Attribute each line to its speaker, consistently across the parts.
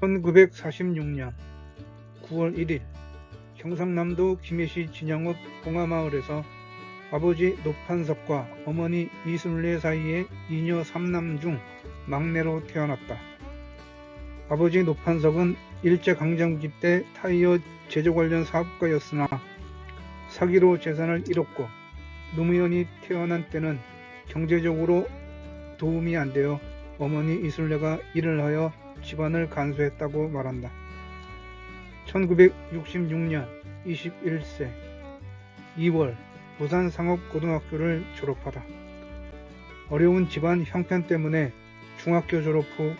Speaker 1: 1946년 9월 1일 경상남도 김해시 진영읍 봉화마을에서 아버지 노판석과 어머니 이순례 사이에 이녀 3남 중 막내로 태어났다. 아버지 노판석은 일제강점기 때 타이어 제조 관련 사업가였으나 사기로 재산을 잃었고 노무현이 태어난 때는 경제적으로 도움이 안 되어 어머니 이순례가 일을 하여 집안을 간수했다고 말한다. 1966년 21세 2월 부산상업고등학교를 졸업하다. 어려운 집안 형편 때문에 중학교 졸업 후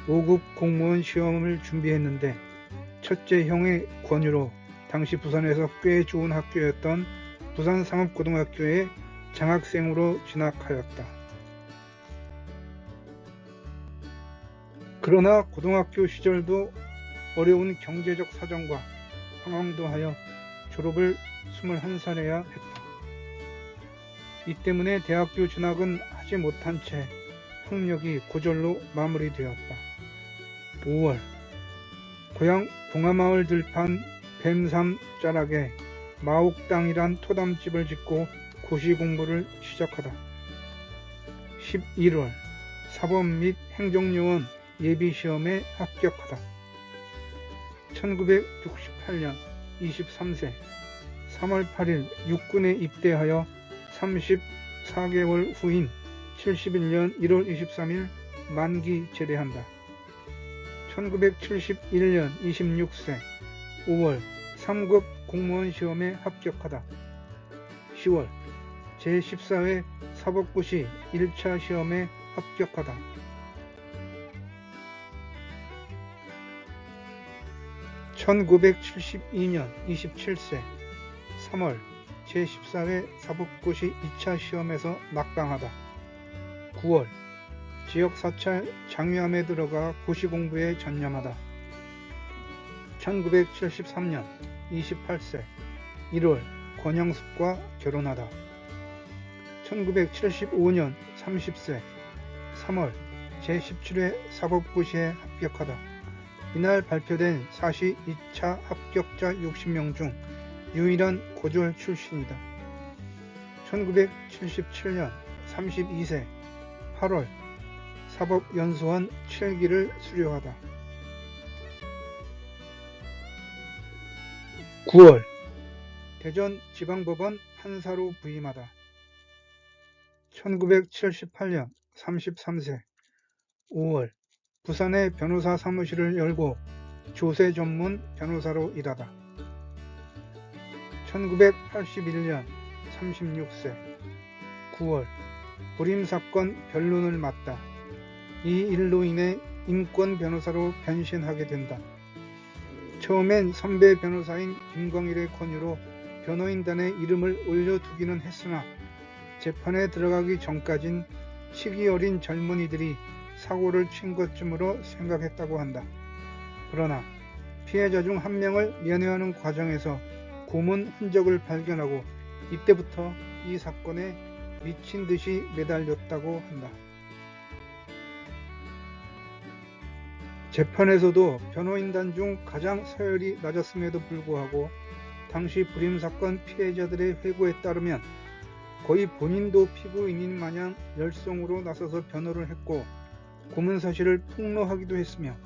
Speaker 1: 5급 공무원 시험을 준비했는데 첫째 형의 권유로 당시 부산에서 꽤 좋은 학교였던 부산상업고등학교에 장학생으로 진학하였다. 그러나 고등학교 시절도 어려운 경제적 사정과 상황도 하여 졸업을 21살에야 했다. 이 때문에 대학교 진학은 하지 못한 채 학력이 고졸로 마무리되었다. 5월 고향 봉화마을 들판 뱀삼 자락에 마옥당이란 토담집을 짓고 고시 공부를 시작하다. 11월 사법 및 행정요원 예비시험에 합격하다. 1968년 23세 3월 8일 육군에 입대하여 34개월 후인 71년 1월 23일 만기 제대한다. 1971년 26세 5월 3급 공무원 시험에 합격하다. 10월 제14회 사법고시 1차 시험에 합격하다. 1972년 27세 3월 제14회 사법고시 2차 시험에서 낙방하다. 9월 지역사찰 장유암에 들어가 고시 공부에 전념하다. 1973년 28세 1월 권영숙과 결혼하다. 1975년 30세 3월 제17회 사법고시에 합격하다. 이날 발표된 사시 2차 합격자 60명 중 유일한 고졸 출신이다. 1977년 32세 8월 사법연수원 7기를 수료하다. 9월 대전지방법원 판사로 부임하다. 1978년 33세 5월 부산에 변호사 사무실을 열고 조세 전문 변호사로 일하다. 1981년 36세 9월 불임사건 변론을 맡다. 이 일로 인해 인권 변호사로 변신하게 된다. 처음엔 선배 변호사인 김광일의 권유로 변호인단에 이름을 올려두기는 했으나 재판에 들어가기 전까진 시기 어린 젊은이들이 사고를 친 것쯤으로 생각했다고 한다. 그러나 피해자 중 한 명을 면회하는 과정에서 고문 흔적을 발견하고 이때부터 이 사건에 미친 듯이 매달렸다고 한다. 재판에서도 변호인단 중 가장 서열이 낮았음에도 불구하고 당시 불임사건 피해자들의 회고에 따르면 거의 본인도 피고인인 마냥 열성으로 나서서 변호를 했고 고문 사실을 폭로하기도 했으며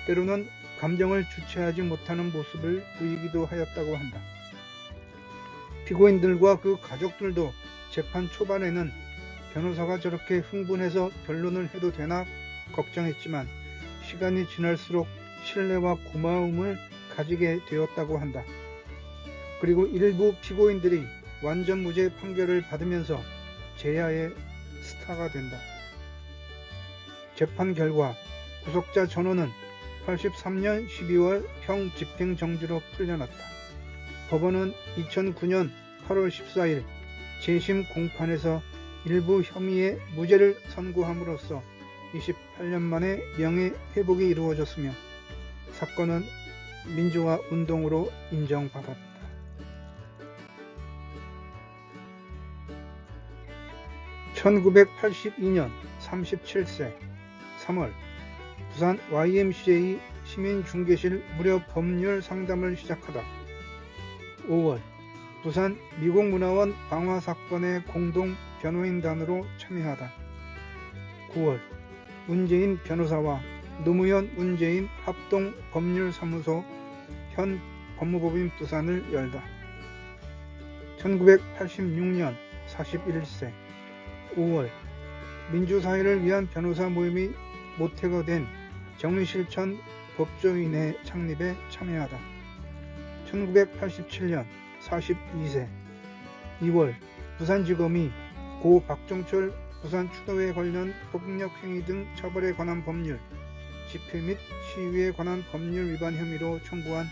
Speaker 1: 때로는 감정을 주체하지 못하는 모습을 보이기도 하였다고 한다. 피고인들과 그 가족들도 재판 초반에는 변호사가 저렇게 흥분해서 변론을 해도 되나 걱정했지만 시간이 지날수록 신뢰와 고마움을 가지게 되었다고 한다. 그리고 일부 피고인들이 완전 무죄 판결을 받으면서 제야의 스타가 된다. 재판 결과 구속자 전원은 83년 12월 형 집행정지로 풀려났다. 법원은 2009년 8월 14일 재심 공판에서 일부 혐의의 무죄를 선고함으로써 28년 만에 명예 회복이 이루어졌으며 사건은 민주화 운동으로 인정받았다. 1982년 37세 3월 부산 YMCA 시민중개실 무료 법률 상담을 시작하다. 5월 부산 미국문화원 방화 사건의 공동 변호인단으로 참여하다. 9월 문재인 변호사와 노무현 문재인 합동 법률사무소 현 법무법인 부산을 열다. 1986년 41세 5월 민주사회를 위한 변호사 모임이 모태가 된 정의실천 법조인회 창립에 참여하다. 1987년 42세 2월 부산지검이 고 박종철 부산추도회 관련 폭력행위 등 처벌에 관한 법률, 집회 및 시위에 관한 법률 위반 혐의로 청구한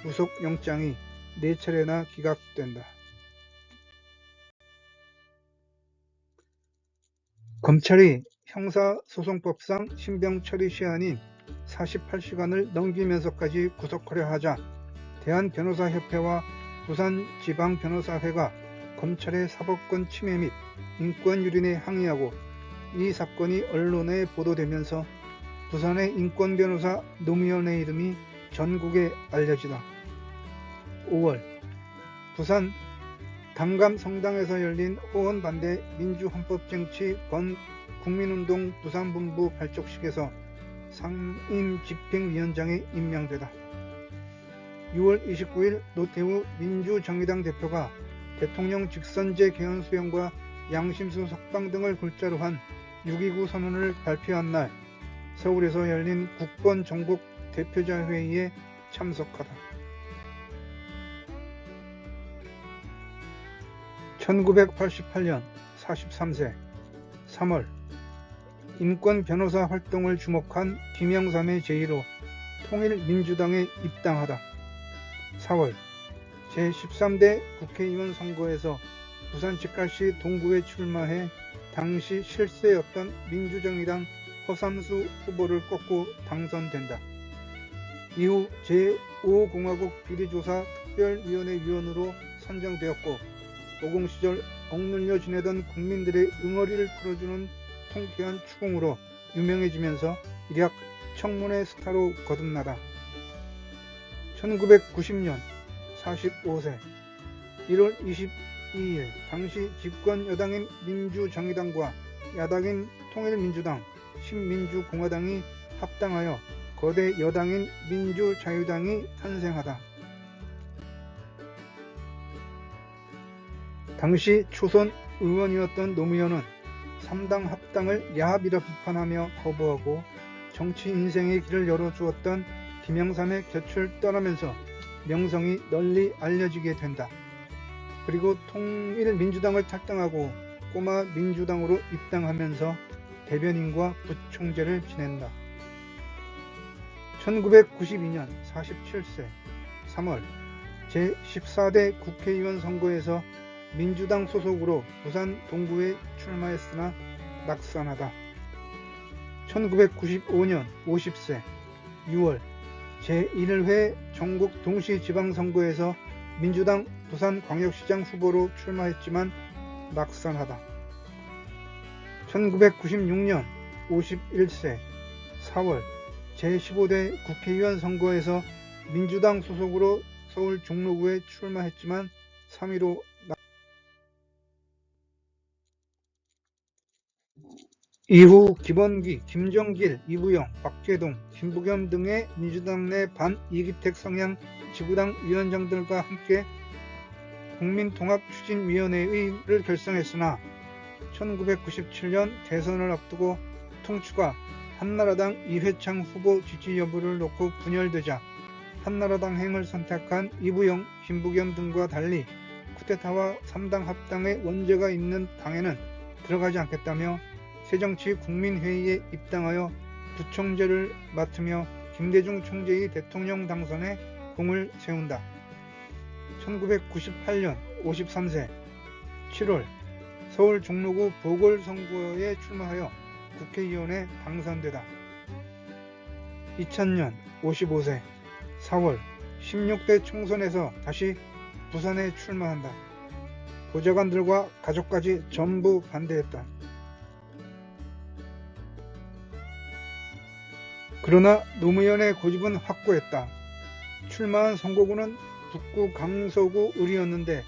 Speaker 1: 구속영장이 4차례나 기각된다. 검찰이 형사소송법상 신병처리 시한인 48시간을 넘기면서까지 구속하려 하자 대한변호사협회와 부산지방변호사회가 검찰의 사법권 침해 및 인권유린에 항의하고 이 사건이 언론에 보도되면서 부산의 인권변호사 노무현의 이름이 전국에 알려지다. 5월 부산 당감성당에서 열린 호언반대 민주헌법쟁취 번 국민운동 부산본부 발족식에서 상임집행위원장에 임명되다. 6월 29일 노태우 민주정의당 대표가 대통령 직선제 개헌 수용과 양심수 석방 등을 골자로 한 6.29 선언을 발표한 날 서울에서 열린 국번 전국 대표자 회의에 참석하다. 1988년 43세 3월 인권변호사 활동을 주목한 김영삼의 제의로 통일민주당에 입당하다. 4월 제13대 국회의원 선거에서 부산직갈시 동구에 출마해 당시 실세였던 민주정의당 허삼수 후보를 꺾고 당선된다. 이후 제5공화국 비리조사 특별위원회 위원으로 선정되었고 50 시절 억눌려 지내던 국민들의 응어리를 풀어주는 통쾌한 추궁으로 유명해지면서 일약 청문회 스타로 거듭나다. 1990년 45세 1월 22일 당시 집권 여당인 민주정의당과 야당인 통일민주당, 신민주공화당이 합당하여 거대 여당인 민주자유당이 탄생하다. 당시 초선 의원이었던 노무현은 3당 합당을 야합이라 비판하며 거부하고 정치 인생의 길을 열어주었던 김영삼의 곁을 떠나면서 명성이 널리 알려지게 된다. 그리고 통일민주당을 탈당하고 꼬마 민주당으로 입당하면서 대변인과 부총재를 지낸다. 1992년 47세 3월 제14대 국회의원 선거에서 민주당 소속으로 부산 동구에 출마했으나 낙선하다. 1995년 50세 6월 제1회 전국 동시지방선거에서 민주당 부산광역시장 후보로 출마했지만 낙선하다. 1996년 51세 4월 제15대 국회의원 선거에서 민주당 소속으로 서울 종로구에 출마했지만 3위로 이후 김원기, 김정길, 이부영, 박재동, 김부겸 등의 민주당 내 반이기택 성향 지구당 위원장들과 함께 국민통합추진위원회를 결성했으나 1997년 대선을 앞두고 통추가 한나라당 이회창 후보 지지 여부를 놓고 분열되자 한나라당행을 선택한 이부영, 김부겸 등과 달리 쿠데타와 3당 합당의 원죄가 있는 당에는 들어가지 않겠다며 새정치국민회의에 입당하여 부총재를 맡으며 김대중 총재의 대통령 당선에 공을 세운다. 1998년 53세 7월 서울 종로구 보궐선거에 출마하여 국회의원에 당선되다. 2000년 55세 4월 16대 총선에서 다시 부산에 출마한다. 보좌관들과 가족까지 전부 반대했다. 그러나 노무현의 고집은 확고했다. 출마한 선거구는 북구 강서구 을이었는데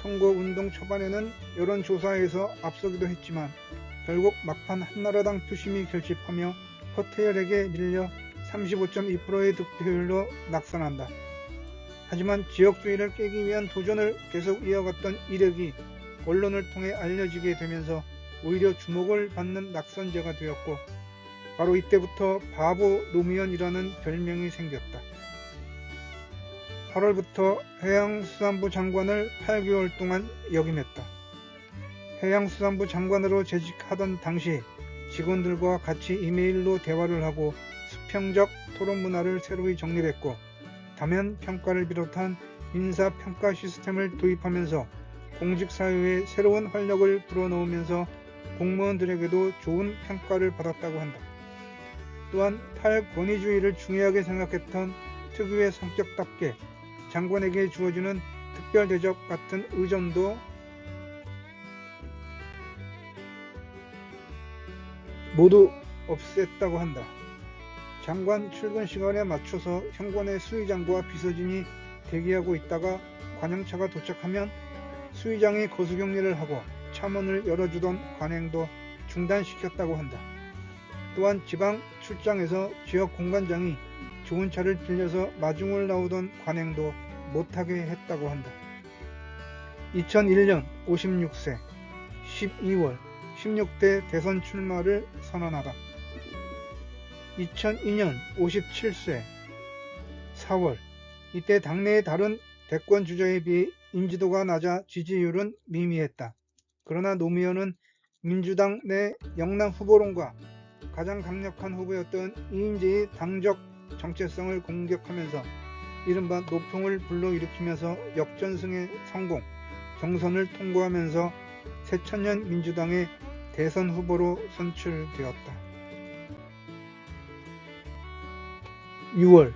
Speaker 1: 선거운동 초반에는 여론조사에서 앞서기도 했지만 결국 막판 한나라당 표심이 결집하며 허태열에게 밀려 35.2%의 득표율로 낙선한다. 하지만 지역주의를 깨기 위한 도전을 계속 이어갔던 이력이 언론을 통해 알려지게 되면서 오히려 주목을 받는 낙선제가 되었고 바로 이때부터 바보 노무현이라는 별명이 생겼다. 8월부터 해양수산부 장관을 8개월 동안 역임했다. 해양수산부 장관으로 재직하던 당시 직원들과 같이 이메일로 대화를 하고 수평적 토론 문화를 새로이 정립했고 다면 평가를 비롯한 인사평가 시스템을 도입하면서 공직사회에 새로운 활력을 불어넣으면서 공무원들에게도 좋은 평가를 받았다고 한다. 또한 탈권위주의를 중요하게 생각했던 특유의 성격답게 장관에게 주어지는 특별대접 같은 의전도 모두 없앴다고 한다. 장관 출근 시간에 맞춰서 현관에 수의장과 비서진이 대기하고 있다가 관영차가 도착하면 수의장이 거수격리를 하고 차문을 열어주던 관행도 중단시켰다고 한다. 또한 지방 출장에서 지역 공관장이 좋은 차를 빌려서 마중을 나오던 관행도 못하게 했다고 한다. 2001년 56세 12월 16대 대선 출마를 선언하다. 2002년 57세 4월 이때 당내의 다른 대권 주자에 비해 인지도가 낮아 지지율은 미미했다. 그러나 노무현은 민주당 내 영남 후보론과 가장 강력한 후보였던 이인재의 당적 정체성을 공격하면서 이른바 노풍을 불러일으키면서 역전승에 성공, 경선을 통과하면서 새천년 민주당의 대선 후보로 선출되었다. 6월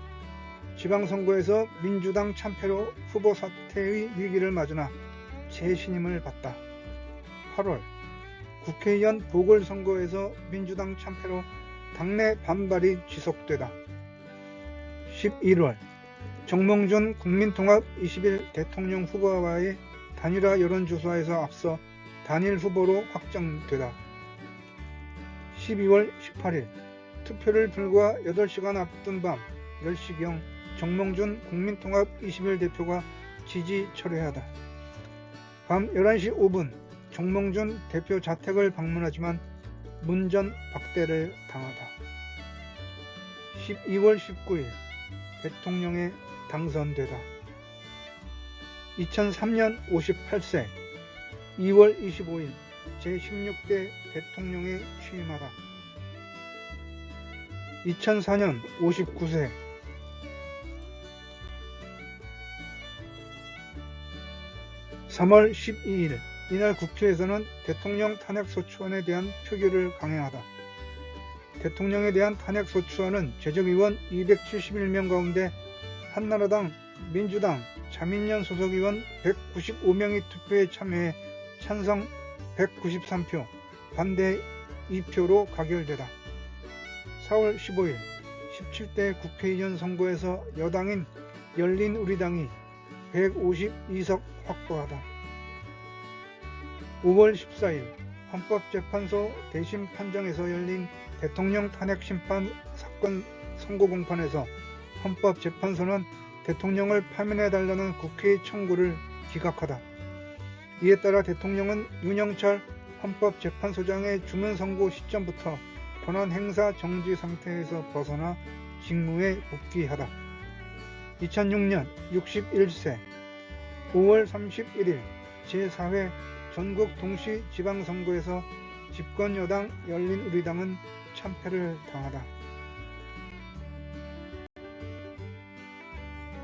Speaker 1: 지방선거에서 민주당 참패로 후보 사퇴의 위기를 맞으나 재신임을 받다. 8월 국회의원 보궐선거에서 민주당 참패로 당내 반발이 지속되다. 11월 정몽준 국민통합 21 대통령 후보와의 단일화 여론조사에서 앞서 단일 후보로 확정되다. 12월 18일 투표를 불과 8시간 앞둔 밤 10시경 정몽준 국민통합 21 대표가 지지 철회하다. 밤 11시 5분 정몽준 대표 자택을 방문하지만 문전 박대를 당하다. 12월 19일 대통령에 당선되다. 2003년 58세 2월 25일 제16대 대통령에 취임하다. 2004년 59세 3월 12일 이날 국회에서는 대통령 탄핵소추안에 대한 표결을 강행하다. 대통령에 대한 탄핵소추안은 제적의원 271명 가운데 한나라당, 민주당, 자민련 소속의원 195명이 투표에 참여해 찬성 193표, 반대 2표로 가결되다. 4월 15일 17대 국회의원 선거에서 여당인 열린우리당이 152석 확보하다. 5월 14일 헌법재판소 대심 판정에서 열린 대통령 탄핵심판 사건 선고공판에서 헌법재판소는 대통령을 파면해달라는 국회의 청구를 기각하다. 이에 따라 대통령은 윤영철 헌법재판소장의 주문 선고 시점부터 권한 행사 정지 상태에서 벗어나 직무에 복귀하다. 2006년 61세 5월 31일 제4회 전국 동시 지방선거에서 집권여당 열린우리당은 참패를 당하다.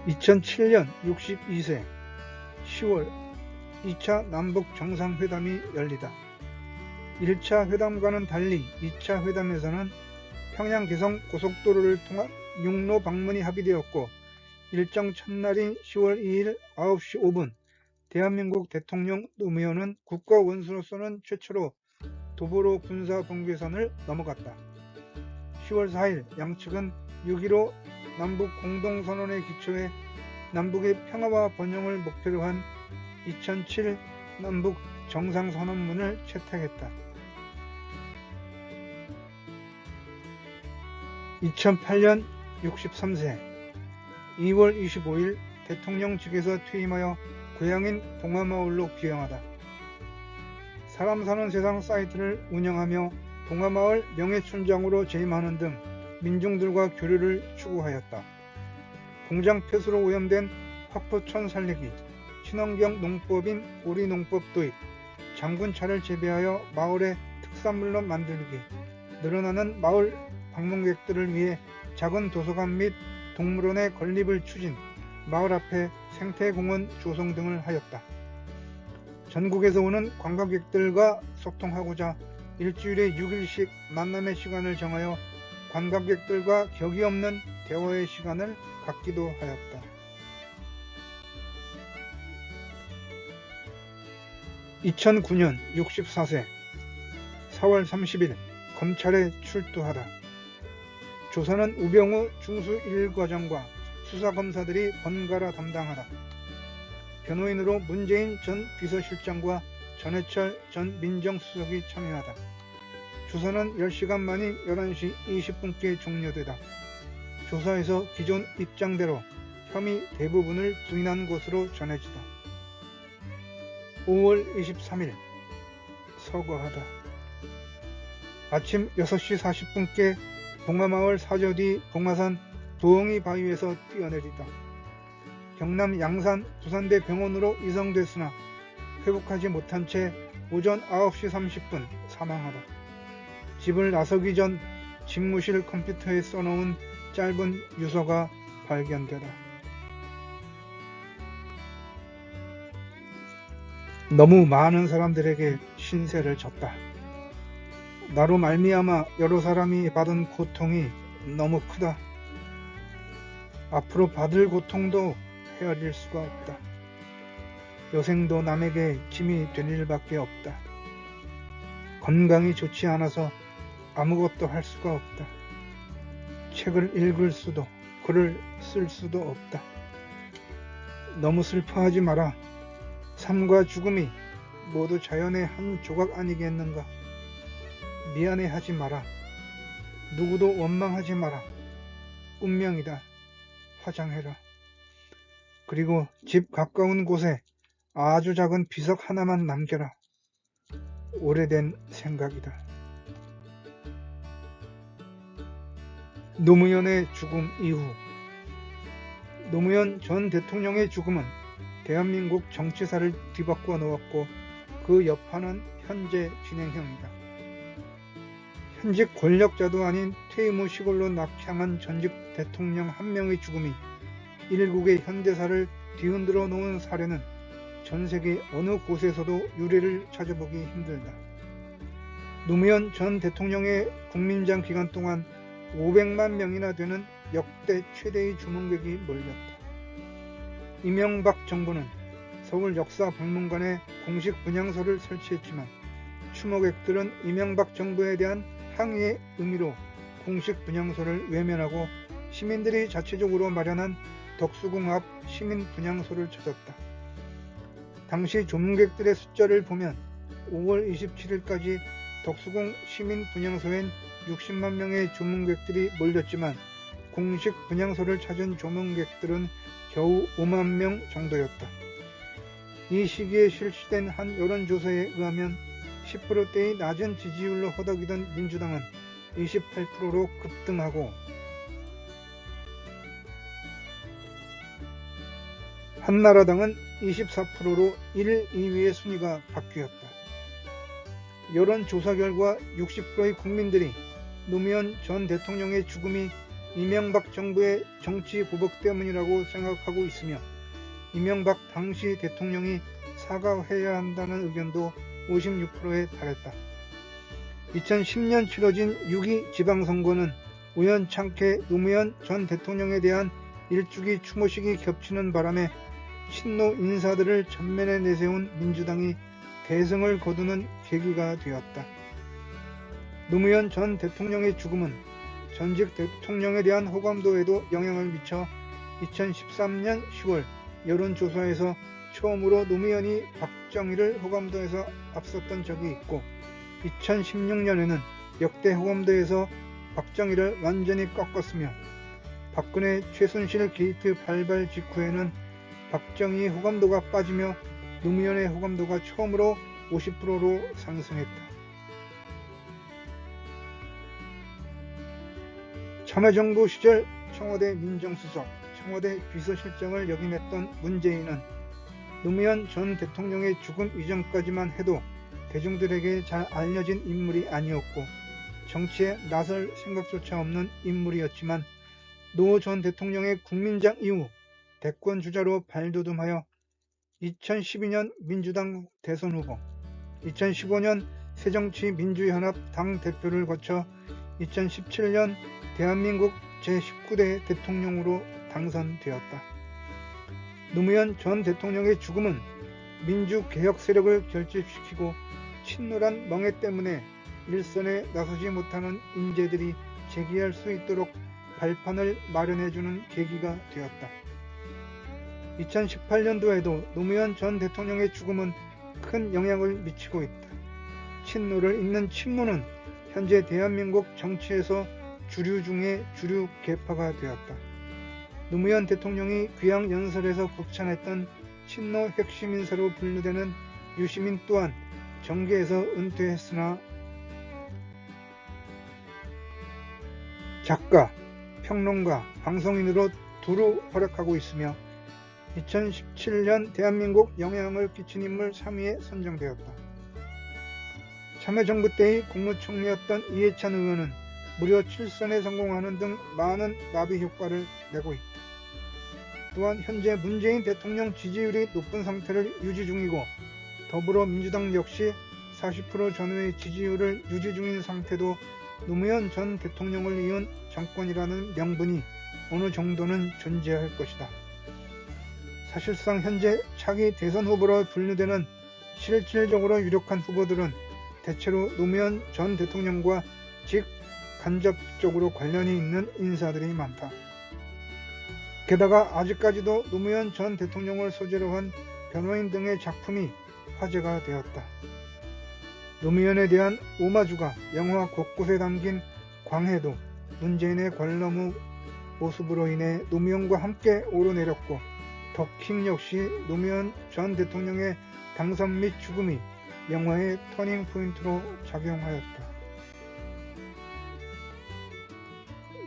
Speaker 1: 2007년 62세 10월 2차 남북정상회담이 열리다. 1차 회담과는 달리 2차 회담에서는 평양 개성 고속도로를 통한 육로 방문이 합의되었고 일정 첫날인 10월 2일 9시 5분 대한민국 대통령 노무현은 국가 원수로서는 최초로 도보로 군사분계선을 넘어갔다. 10월 4일 양측은 6.15 남북 공동선언에 기초해 남북의 평화와 번영을 목표로 한 2007 남북 정상선언문을 채택했다. 2008년 63세 2월 25일 대통령 직에서 퇴임하여 고향인 봉화마을로 귀향하다. 사람 사는 세상 사이트를 운영하며 봉화마을 명예촌장으로 재임하는 등 민중들과 교류를 추구하였다. 공장 폐수로 오염된 화포천 살리기, 친환경 농법인 오리농법 도입, 장군차를 재배하여 마을의 특산물로 만들기, 늘어나는 마을 방문객들을 위해 작은 도서관 및 동물원의 건립을 추진, 마을 앞에 생태공원 조성 등을 하였다. 전국에서 오는 관광객들과 소통하고자 일주일에 6일씩 만남의 시간을 정하여 관광객들과 격이 없는 대화의 시간을 갖기도 하였다. 2009년 64세 4월 30일 검찰에 출두하다. 조사는 우병우 중수 1과장과 수사검사들이 번갈아 담당하다. 변호인으로 문재인 전 비서실장과 전해철 전 민정수석이 참여하다. 조사는 10시간 만인 11시 20분께 종료되다. 조사에서 기존 입장대로 혐의 대부분을 부인한 것으로 전해지다. 5월 23일 서거하다. 아침 6시 40분께 봉화마을 사저 뒤 봉화산 부엉이 바위에서 뛰어내리다. 경남 양산 부산대 병원으로 이송됐으나 회복하지 못한 채 오전 9시 30분 사망하다. 집을 나서기 전 집무실 컴퓨터에 써놓은 짧은 유서가 발견되다. 너무 많은 사람들에게 신세를 졌다. 나로 말미암아 여러 사람이 받은 고통이 너무 크다. 앞으로 받을 고통도 헤아릴 수가 없다. 여생도 남에게 짐이 될 일밖에 없다. 건강이 좋지 않아서 아무것도 할 수가 없다. 책을 읽을 수도 글을 쓸 수도 없다. 너무 슬퍼하지 마라. 삶과 죽음이 모두 자연의 한 조각 아니겠는가. 미안해하지 마라. 누구도 원망하지 마라. 운명이다. 화장해라. 그리고 집 가까운 곳에 아주 작은 비석 하나만 남겨라. 오래된 생각이다. 노무현의 죽음 이후. 노무현 전 대통령의 죽음은 대한민국 정치사를 뒤바꿔 놓았고 그 여파는 현재 진행형이다. 현직 권력자도 아닌 퇴임 후 시골로 낙향한 전직 대통령 한 명의 죽음이 일국의 현대사를 뒤흔들어 놓은 사례는 전 세계 어느 곳에서도 유례를 찾아보기 힘들다. 노무현 전 대통령의 국민장 기간 동안 500만 명이나 되는 역대 최대의 주문객이 몰렸다. 이명박 정부는 서울 역사박물관에 공식 분향소를 설치했지만 추모객들은 이명박 정부에 대한 항의의 의미로 공식 분향소를 외면하고 시민들이 자체적으로 마련한 덕수궁 앞 시민 분향소를 찾았다. 당시 조문객들의 숫자를 보면 5월 27일까지 덕수궁 시민 분향소엔 60만 명의 조문객들이 몰렸지만 공식 분향소를 찾은 조문객들은 겨우 5만 명 정도였다. 이 시기에 실시된 한 여론조사에 의하면 10%대의 낮은 지지율로 허덕이던 민주당은 28%로 급등하고 한나라당은 24%로 1, 2위의 순위가 바뀌었다. 여론조사 결과 60%의 국민들이 노무현 전 대통령의 죽음이 이명박 정부의 정치 보복 때문이라고 생각하고 있으며 이명박 당시 대통령이 사과해야 한다는 의견도 56%에 달했다. 2010년 치러진 6.2 지방선거는 우연찮게 노무현 전 대통령에 대한 일주기 추모식이 겹치는 바람에 친노 인사들을 전면에 내세운 민주당이 대승을 거두는 계기가 되었다. 노무현 전 대통령의 죽음은 전직 대통령에 대한 호감도에도 영향을 미쳐 2013년 10월 여론조사에서 처음으로 노무현이 박정희를 호감도에서 앞섰던 적이 있고 2016년에는 역대 호감도에서 박정희를 완전히 꺾었으며 박근혜 최순실 게이트 발발 직후에는 박정희의 호감도가 빠지며 노무현의 호감도가 처음으로 50%로 상승했다. 참여정부 시절 청와대 민정수석, 청와대 비서실장을 역임했던 문재인은 노무현 전 대통령의 죽음 이전까지만 해도 대중들에게 잘 알려진 인물이 아니었고 정치에 나설 생각조차 없는 인물이었지만 노 전 대통령의 국민장 이후 대권 주자로 발돋움하여 2012년 민주당 대선 후보, 2015년 새정치민주연합 당대표를 거쳐 2017년 대한민국 제19대 대통령으로 당선되었다. 노무현 전 대통령의 죽음은 민주개혁 세력을 결집시키고 친노란 멍해 때문에 일선에 나서지 못하는 인재들이 재기할 수 있도록 발판을 마련해주는 계기가 되었다. 2018년도에도 노무현 전 대통령의 죽음은 큰 영향을 미치고 있다. 친노를 잇는 친노는 현재 대한민국 정치에서 주류 중에 주류 계파가 되었다. 노무현 대통령이 귀향연설에서 극찬했던 친노 핵심 인사로 분류되는 유시민 또한 정계에서 은퇴했으나 작가, 평론가, 방송인으로 두루 활약하고 있으며 2017년 대한민국 영향을 끼친 인물 3위에 선정되었다. 참여정부 때의 국무총리였던 이해찬 의원은 무려 7선에 성공하는 등 많은 나비 효과를 내고 있다. 또한 현재 문재인 대통령 지지율이 높은 상태를 유지 중이고 더불어민주당 역시 40% 전후의 지지율을 유지 중인 상태도 노무현 전 대통령을 이은 정권이라는 명분이 어느 정도는 존재할 것이다. 사실상 현재 차기 대선 후보로 분류되는 실질적으로 유력한 후보들은 대체로 노무현 전 대통령과 간접적으로 관련이 있는 인사들이 많다. 게다가 아직까지도 노무현 전 대통령을 소재로 한 변호인 등의 작품이 화제가 되었다. 노무현에 대한 오마주가 영화 곳곳에 담긴 광해도 문재인의 관러무 모습으로 인해 노무현과 함께 오르내렸고 더킹 역시 노무현 전 대통령의 당선 및 죽음이 영화의 터닝 포인트로 작용하였다.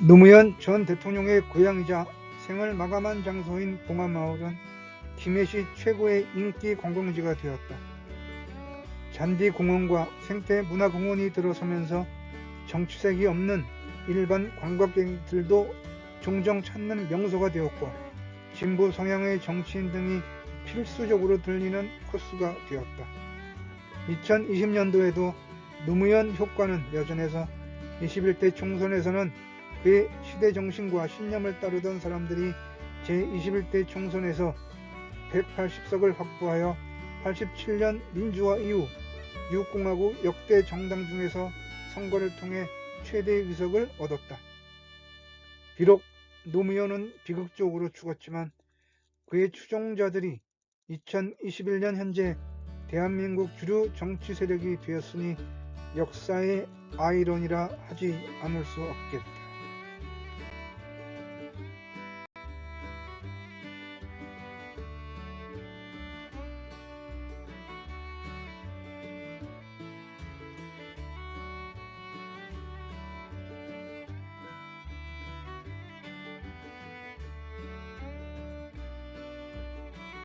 Speaker 1: 노무현 전 대통령의 고향이자 생을 마감한 장소인 봉화마을은 김해시 최고의 인기 관광지가 되었다. 잔디공원과 생태문화공원이 들어서면서 정치색이 없는 일반 관광객들도 종종 찾는 명소가 되었고 진보 성향의 정치인 등이 필수적으로 들리는 코스가 되었다. 2020년도에도 노무현 효과는 여전해서 21대 총선에서는 그의 시대정신과 신념을 따르던 사람들이 제21대 총선에서 180석을 확보하여 87년 민주화 이후 유공화국 역대 정당 중에서 선거를 통해 최대 의석을 얻었다. 비록 노무현은 비극적으로 죽었지만 그의 추종자들이 2021년 현재 대한민국 주류 정치 세력이 되었으니 역사의 아이러니라 하지 않을 수 없겠다.